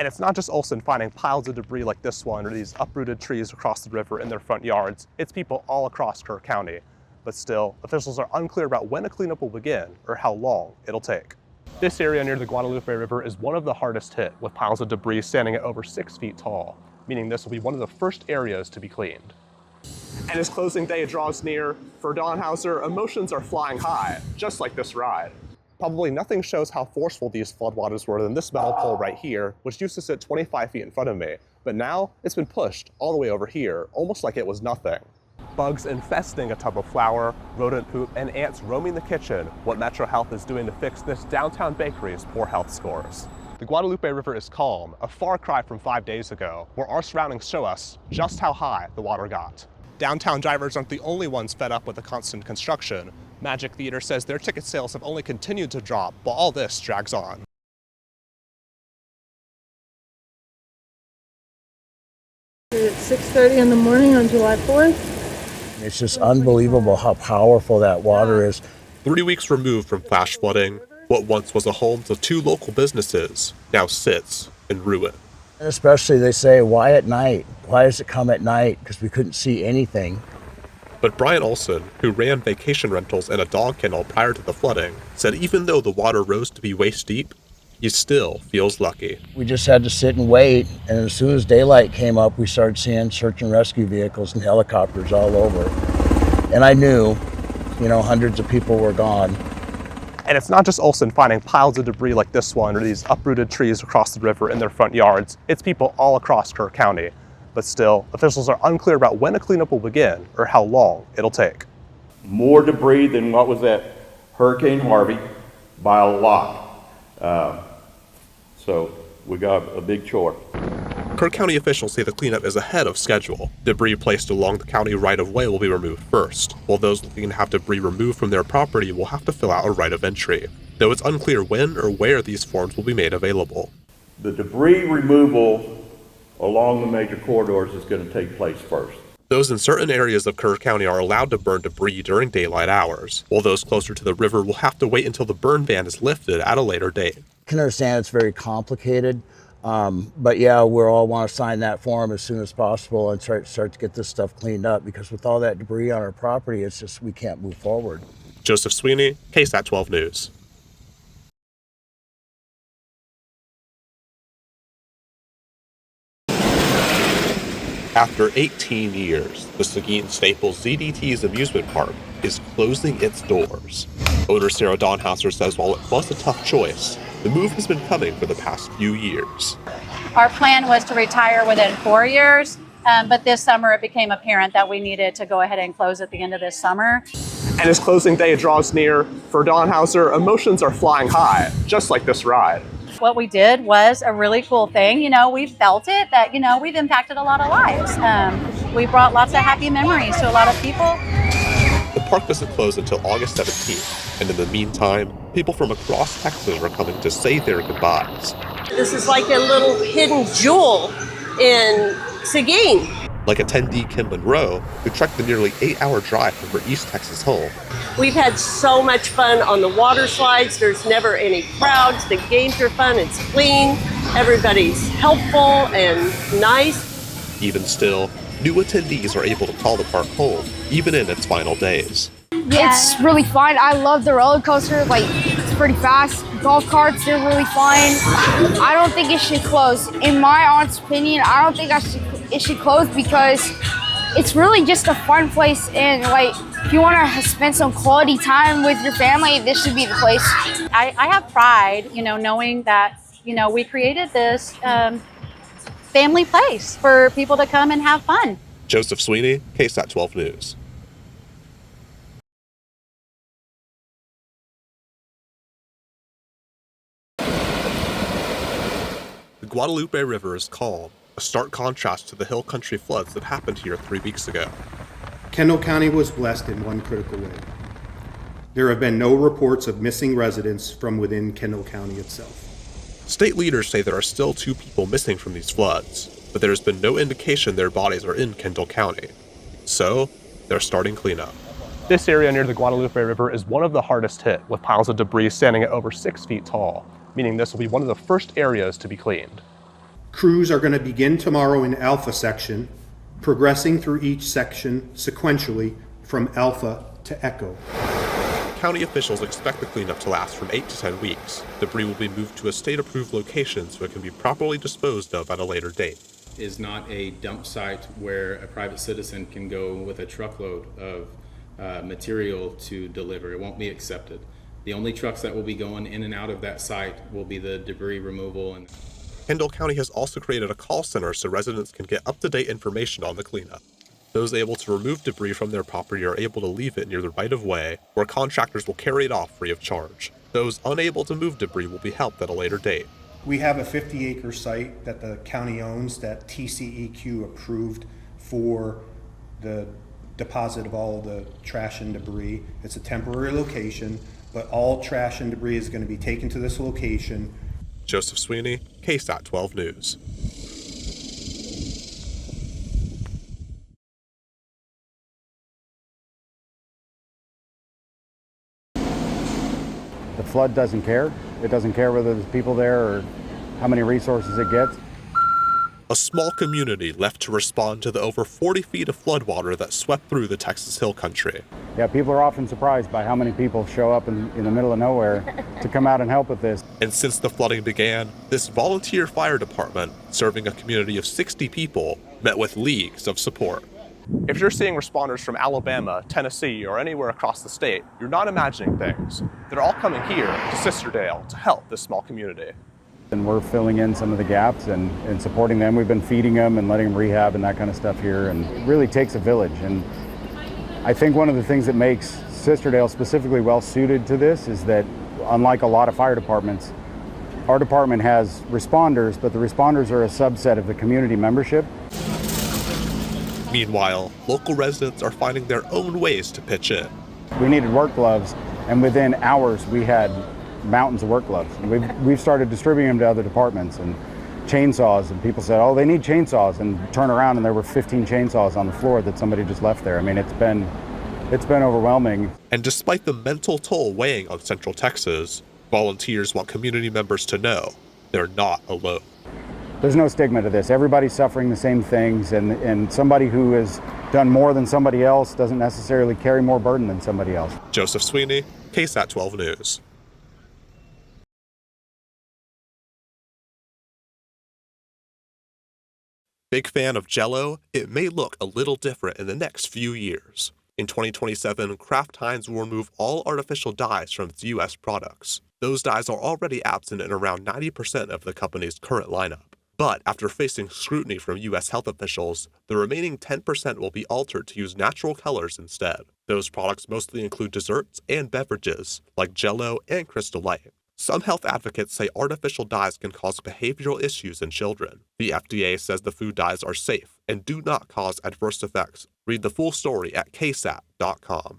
And it's not just Olson finding piles of debris like this one or these uprooted trees across the river in their front yards. It's people all across Kerr County. But still, officials are unclear about when a cleanup will begin or how long it'll take. This area near the Guadalupe River is one of the hardest hit, with piles of debris standing at over 6 feet tall, meaning this will be one of the first areas to be cleaned. And as closing day draws near, for Donhauser, emotions are flying high, just like this ride. Probably nothing shows how forceful these floodwaters were than this metal pole right here, which used to sit 25 feet in front of me, but now it's been pushed all the way over here, almost like it was nothing. Bugs infesting a tub of flour, rodent poop, and ants roaming the kitchen, what Metro Health is doing to fix this downtown bakery's poor health scores. The Guadalupe River is calm, a far cry from 5 days ago, where our surroundings show us just how high the water got. Downtown drivers aren't the only ones fed up with the constant construction. Magic Theater says their ticket sales have only continued to drop while all this drags on. At 6:30 in the morning on July 4th. It's just unbelievable how powerful that water is. 3 weeks removed from flash flooding, what once was a home to 2 local businesses now sits in ruin. And especially they say, why at night? Why does it come at night? Because we couldn't see anything. But Brian Olson, who ran vacation rentals and a dog kennel prior to the flooding, said even though the water rose to be waist deep, he still feels lucky. We just had to sit and wait, and as soon as daylight came up, we started seeing search and rescue vehicles and helicopters all over. And I knew, hundreds of people were gone. And it's not just Olson finding piles of debris like this one or these uprooted trees across the river in their front yards. It's people all across Kerr County. But still, officials are unclear about when a cleanup will begin or how long it'll take. More debris than what was at Hurricane Harvey by a lot. So we got a big chore. Kerr County officials say the cleanup is ahead of schedule. Debris placed along the county right-of-way will be removed first, while those looking to have debris removed from their property will have to fill out a right of entry, though it's unclear when or where these forms will be made available. The debris removal along the major corridors is going to take place first. Those in certain areas of Kerr County are allowed to burn debris during daylight hours, while those closer to the river will have to wait until the burn ban is lifted at a later date. I can understand it's very complicated, but yeah, we all want to sign that form as soon as possible and start to get this stuff cleaned up, because with all that debris on our property, it's just we can't move forward. Joseph Sweeney, KSAT 12 News. After 18 years, the Seguin Staples ZDT's amusement park is closing its doors. Owner Sarah Donhauser says while it was a tough choice, the move has been coming for the past few years. Our plan was to retire within 4 years, but this summer it became apparent that we needed to go ahead and close at the end of this summer. And as closing day draws near, for Donhauser, emotions are flying high, just like this ride. What we did was a really cool thing. We felt it that, we've impacted a lot of lives. We brought lots of happy memories to a lot of people. The park doesn't close until August 17th, and in the meantime, people from across Texas are coming to say their goodbyes. This is like a little hidden jewel in Seguin. Like attendee Kim Monroe, who trekked the nearly 8-hour drive from her East Texas home. We've had so much fun on the water slides. There's never any crowds. The games are fun. It's clean. Everybody's helpful and nice. Even still, new attendees are able to call the park home, even in its final days. Yeah. It's really fun. I love the roller coaster. It's pretty fast. Golf carts, they're really fun. I don't think it should close. In my honest opinion, I don't think it should close because it's really just a fun place. And if you want to spend some quality time with your family, this should be the place. I have pride, knowing that, we created this family place for people to come and have fun. Joseph Sweeney, KSAT 12 News. The Guadalupe River is calm, a stark contrast to the hill country floods that happened here 3 weeks ago. Kendall County was blessed in one critical way. There have been no reports of missing residents from within Kendall County itself. State leaders say there are still 2 people missing from these floods, but there has been no indication their bodies are in Kendall County. So, they're starting cleanup. This area near the Guadalupe River is one of the hardest hit, with piles of debris standing at over 6 feet tall, meaning this will be one of the first areas to be cleaned. Crews are going to begin tomorrow in Alpha section, progressing through each section sequentially from Alpha to Echo. County officials expect the cleanup to last from 8 to 10 weeks. Debris will be moved to a state-approved location so it can be properly disposed of at a later date. Is not a dump site where a private citizen can go with a truckload of material to deliver. It won't be accepted. The only trucks that will be going in and out of that site will be the debris removal. And Kendall County has also created a call center so residents can get up-to-date information on the cleanup. Those able to remove debris from their property are able to leave it near the right-of-way, where contractors will carry it off free of charge. Those unable to move debris will be helped at a later date. We have a 50-acre site that the county owns that TCEQ approved for the deposit of all the trash and debris. It's a temporary location, but all trash and debris is going to be taken to this location. Joseph Sweeney, KSAT 12 News. The flood doesn't care. It doesn't care whether there's people there or how many resources it gets. A small community left to respond to the over 40 feet of floodwater that swept through the Texas Hill Country. Yeah, people are often surprised by how many people show up in the middle of nowhere to come out and help with this. And since the flooding began, this volunteer fire department, serving a community of 60 people, met with leagues of support. If you're seeing responders from Alabama, Tennessee, or anywhere across the state, you're not imagining things. They're all coming here to Sisterdale to help this small community. And we're filling in some of the gaps and supporting them. We've been feeding them and letting them rehab and that kind of stuff here. And it really takes a village. And I think one of the things that makes Sisterdale specifically well suited to this is that, unlike a lot of fire departments, our department has responders, but the responders are a subset of the community membership. Meanwhile, local residents are finding their own ways to pitch in. We needed work gloves, and within hours we had mountains of work gloves. And we've started distributing them to other departments, and chainsaws, and people said, oh, they need chainsaws, and turn around and there were 15 chainsaws on the floor that somebody just left there. I mean, it's been overwhelming. And despite the mental toll weighing on Central Texas, volunteers want community members to know they're not alone. There's no stigma to this. Everybody's suffering the same things, and somebody who has done more than somebody else doesn't necessarily carry more burden than somebody else. Joseph Sweeney, KSAT 12 News. Big fan of Jell-O? It may look a little different in the next few years. In 2027, Kraft Heinz will remove all artificial dyes from its U.S. products. Those dyes are already absent in around 90% of the company's current lineup. But after facing scrutiny from U.S. health officials, the remaining 10% will be altered to use natural colors instead. Those products mostly include desserts and beverages, like Jell-O and Crystal Light. Some health advocates say artificial dyes can cause behavioral issues in children. The FDA says the food dyes are safe and do not cause adverse effects. Read the full story at ksat.com.